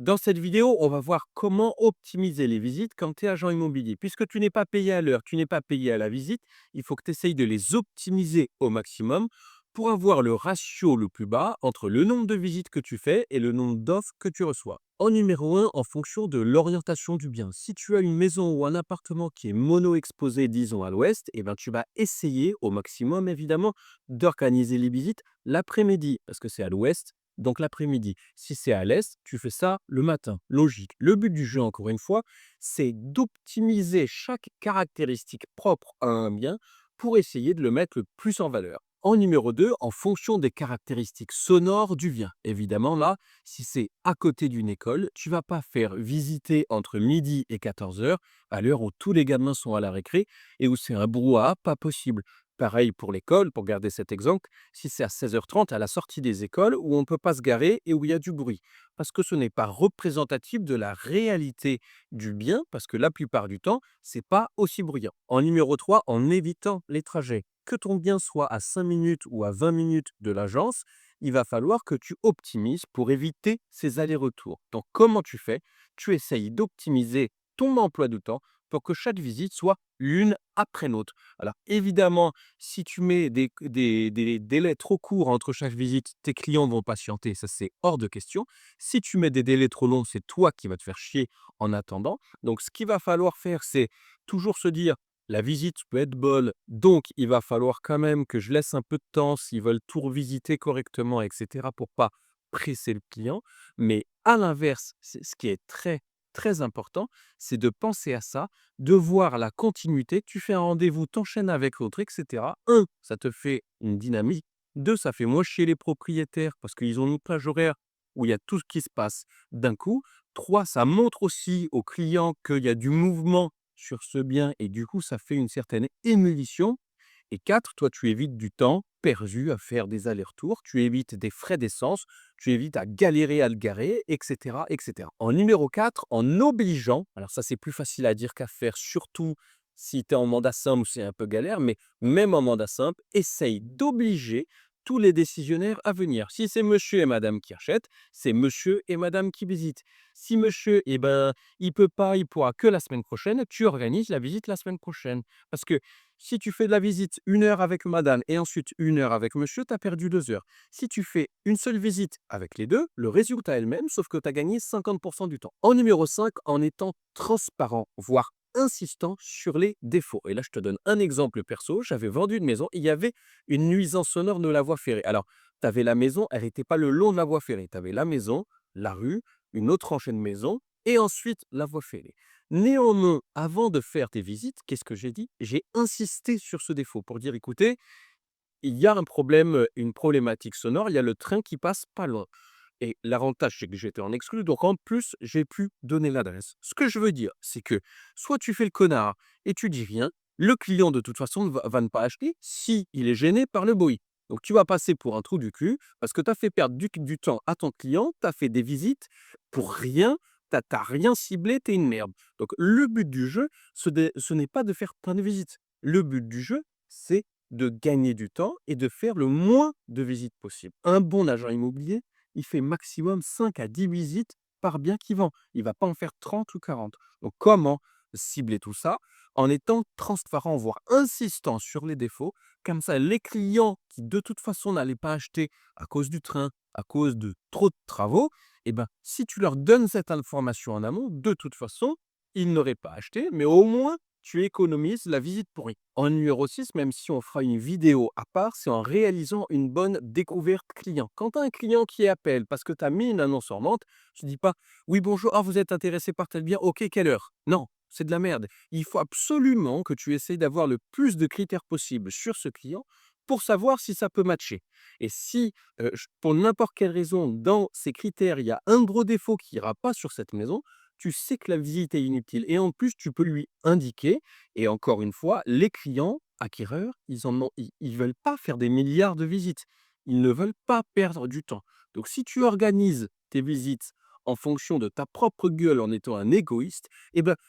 Dans cette vidéo, on va voir comment optimiser les visites quand tu es agent immobilier. Puisque tu n'es pas payé à l'heure, tu n'es pas payé à la visite, il faut que tu essayes de les optimiser au maximum pour avoir le ratio le plus bas entre le nombre de visites que tu fais et le nombre d'offres que tu reçois. En numéro un, en fonction de l'orientation du bien. Si tu as une maison ou un appartement qui est mono-exposé, disons à l'ouest, tu vas essayer au maximum, évidemment, d'organiser les visites l'après-midi, parce que c'est à l'ouest, donc l'après-midi. Si c'est à l'est, tu fais ça le matin, logique. Le but du jeu, encore une fois, c'est d'optimiser chaque caractéristique propre à un bien pour essayer de le mettre le plus en valeur. En numéro 2, en fonction des caractéristiques sonores du bien. Évidemment, là, si c'est à côté d'une école, tu vas pas faire visiter entre midi et 14 heures, à l'heure où tous les gamins sont à la récré et où c'est un brouhaha pas possible. Pareil pour l'école, pour garder cet exemple, si c'est à 16h30 à la sortie des écoles où on ne peut pas se garer et où il y a du bruit. Parce que ce n'est pas représentatif de la réalité du bien, parce que la plupart du temps, c'est pas aussi bruyant. En numéro 3, en évitant les trajets. Que ton bien soit à 5 minutes ou à 20 minutes de l'agence, il va falloir que tu optimises pour éviter ces allers-retours. Donc comment tu fais? Tu essayes d'optimiser ton emploi du temps pour que chaque visite soit l'une après l'autre. Alors évidemment, si tu mets des délais trop courts entre chaque visite, tes clients vont patienter, ça c'est hors de question. Si tu mets des délais trop longs, c'est toi qui vas te faire chier en attendant. Donc ce qu'il va falloir faire, c'est toujours se dire, la visite peut être bonne, donc il va falloir quand même que je laisse un peu de temps s'ils veulent tout revisiter correctement, etc., pour pas presser le client. Mais à l'inverse, ce qui est très, très important, c'est de penser à ça, de voir la continuité. Tu fais un rendez-vous, t'enchaînes avec l'autre, etc. Un, ça te fait une dynamique. Deux, ça fait moins chier les propriétaires parce qu'ils ont une plage horaire où il y a tout ce qui se passe d'un coup. Trois, ça montre aussi aux clients qu'il y a du mouvement sur ce bien et du coup, ça fait une certaine émulsion. Et 4, toi, tu évites du temps perdu à faire des allers-retours, tu évites des frais d'essence, tu évites à galérer à le garer, etc., etc. En numéro 4, en obligeant, alors ça c'est plus facile à dire qu'à faire, surtout si tu es en mandat simple où c'est un peu galère, mais même en mandat simple, essaye d'obliger tous les décisionnaires à venir. Si c'est monsieur et madame qui achètent, c'est monsieur et madame qui visitent. Si monsieur, il peut pas, il pourra que la semaine prochaine, tu organises la visite la semaine prochaine. Parce que si tu fais de la visite 1 heure avec madame et ensuite 1 heure avec monsieur, tu as perdu 2 heures. Si tu fais une seule visite avec les deux, le résultat est le même, sauf que tu as gagné 50% du temps. En numéro 5, en étant transparent, voire insistant sur les défauts. Et là, je te donne un exemple perso. J'avais vendu une maison, il y avait une nuisance sonore de la voie ferrée. Alors, tu avais la maison, elle n'était pas le long de la voie ferrée. Tu avais la maison, la rue, une autre rangée de maisons et ensuite la voie ferrée. Néanmoins, avant de faire tes visites, qu'est-ce que j'ai dit? J'ai insisté sur ce défaut pour dire: «Écoutez, il y a un problème, une problématique sonore, il y a le train qui passe pas loin» et l'avantage, c'est que j'étais en exclu, donc en plus, j'ai pu donner l'adresse. Ce que je veux dire, c'est que soit tu fais le connard et tu dis rien, le client de toute façon va ne pas acheter si il est gêné par le bruit. Donc tu vas passer pour un trou du cul parce que tu as fait perdre du temps à ton client, tu as fait des visites pour rien, tu as rien ciblé, tu es une merde. Donc le but du jeu, ce n'est pas de faire plein de visites. Le but du jeu, c'est de gagner du temps et de faire le moins de visites possible. Un bon agent immobilier, il fait maximum 5 à 10 visites par bien qu'il vend. Il ne va pas en faire 30 ou 40. Donc comment cibler tout ça? En étant transparent, voire insistant sur les défauts. Comme ça, les clients qui de toute façon n'allaient pas acheter à cause du train, à cause de trop de travaux, si tu leur donnes cette information en amont, de toute façon, ils n'auraient pas acheté, mais au moins tu économises la visite pourrie. En numéro 6, même si on fera une vidéo à part, c'est en réalisant une bonne découverte client. Quand tu as un client qui appelle parce que tu as mis une annonce en vente, tu ne dis pas: «Oui, bonjour, ah, vous êtes intéressé par tel bien, ok, quelle heure?» Non, c'est de la merde. Il faut absolument que tu essayes d'avoir le plus de critères possible sur ce client pour savoir si ça peut matcher. Et si, pour n'importe quelle raison, dans ces critères, il y a un gros défaut qui ira pas sur cette maison, tu sais que la visite est inutile et en plus, tu peux lui indiquer et encore une fois, les clients acquéreurs, ils veulent pas faire des milliards de visites. Ils ne veulent pas perdre du temps. Donc si tu organises tes visites en fonction de ta propre gueule en étant un égoïste,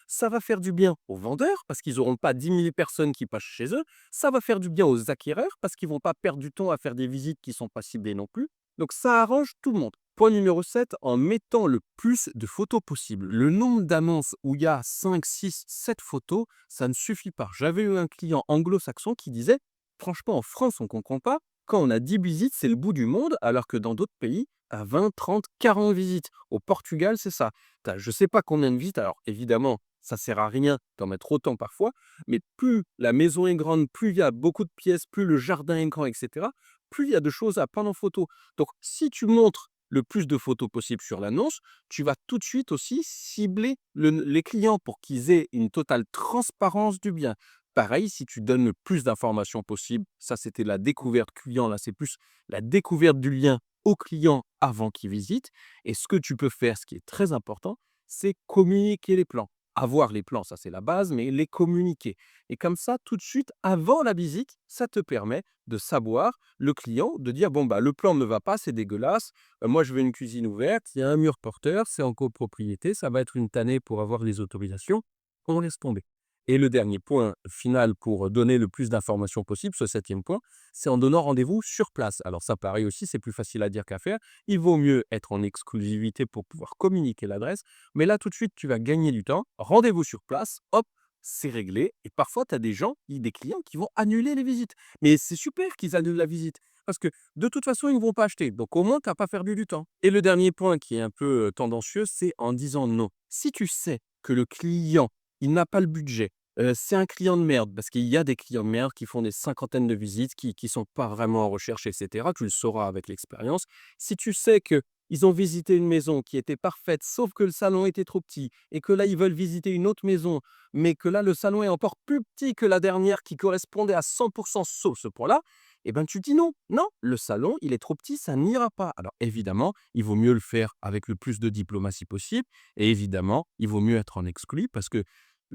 ça va faire du bien aux vendeurs parce qu'ils n'auront pas 10 000 personnes qui passent chez eux. Ça va faire du bien aux acquéreurs parce qu'ils vont pas perdre du temps à faire des visites qui sont pas ciblées non plus. Donc ça arrange tout le monde. Point numéro 7, en mettant le plus de photos possible. Le nombre d'annonces où il y a 5, 6, 7 photos, ça ne suffit pas. J'avais eu un client anglo-saxon qui disait: «Franchement, en France, on ne comprend pas. Quand on a 10 visites, c'est le bout du monde, alors que dans d'autres pays, tu as 20, 30, 40 visites. Au Portugal, c'est ça. Tu as je ne sais pas combien de visites». Alors évidemment, ça sert à rien d'en mettre autant parfois, mais plus la maison est grande, plus il y a beaucoup de pièces, plus le jardin est grand, et cetera, plus il y a de choses à prendre en photo. Donc si tu montres le plus de photos possible sur l'annonce, tu vas tout de suite aussi cibler les clients pour qu'ils aient une totale transparence du bien. Pareil, si tu donnes le plus d'informations possible, ça c'était la découverte client, là c'est plus la découverte du lien au client avant qu'il visite. Et ce que tu peux faire, ce qui est très important, c'est communiquer les plans. Avoir les plans, ça c'est la base, mais les communiquer. Et comme ça, tout de suite, avant la visite, ça te permet de savoir, le client, de dire, bon, bah, le plan ne me va pas, c'est dégueulasse. Moi, je veux une cuisine ouverte, il y a un mur porteur, c'est en copropriété, ça va être une tannée pour avoir les autorisations. On laisse tomber. Et le dernier point final pour donner le plus d'informations possible, ce septième point, c'est en donnant rendez-vous sur place. Alors ça, pareil aussi, c'est plus facile à dire qu'à faire. Il vaut mieux être en exclusivité pour pouvoir communiquer l'adresse. Mais là, tout de suite, tu vas gagner du temps. Rendez-vous sur place, hop, c'est réglé. Et parfois, tu as des gens, des clients qui vont annuler les visites. Mais c'est super qu'ils annulent la visite. Parce que de toute façon, ils ne vont pas acheter. Donc au moins, tu n'as pas perdu du temps. Et le dernier point qui est un peu tendancieux, c'est en disant non. Si tu sais que le client, il n'a pas le budget, c'est un client de merde, parce qu'il y a des clients de merde qui font des cinquantaines de visites, qui sont pas vraiment en recherche, et cetera. Tu le sauras avec l'expérience. Si tu sais que ils ont visité une maison qui était parfaite, sauf que le salon était trop petit et que là, ils veulent visiter une autre maison, mais que là, le salon est encore plus petit que la dernière qui correspondait à 100 sauf ce point-là, eh ben, tu dis non. Non, le salon, il est trop petit, ça n'ira pas. Alors évidemment, il vaut mieux le faire avec le plus de diplomatie possible et évidemment, il vaut mieux être en exclu parce que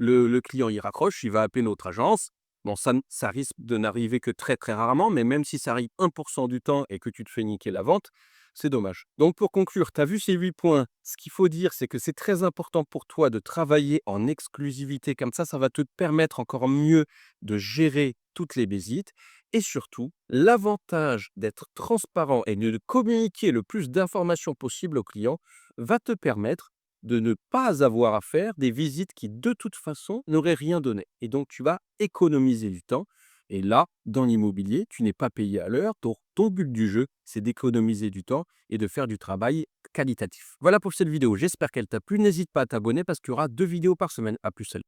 le client, il raccroche, il va appeler notre agence. Bon, ça risque de n'arriver que très, très rarement, mais même si ça arrive 1 du temps et que tu te fais niquer la vente, c'est dommage. Donc pour conclure, tu as vu ces 8 points. Ce qu'il faut dire, c'est que c'est très important pour toi de travailler en exclusivité. Comme ça va te permettre encore mieux de gérer toutes les visites. Et surtout, l'avantage d'être transparent et de communiquer le plus d'informations possible au client va te permettre de ne pas avoir à faire des visites qui, de toute façon, n'auraient rien donné. Et donc, tu vas économiser du temps. Et là, dans l'immobilier, tu n'es pas payé à l'heure. Donc, ton but du jeu, c'est d'économiser du temps et de faire du travail qualitatif. Voilà pour cette vidéo. J'espère qu'elle t'a plu. N'hésite pas à t'abonner parce qu'il y aura 2 vidéos par semaine. À plus, salut.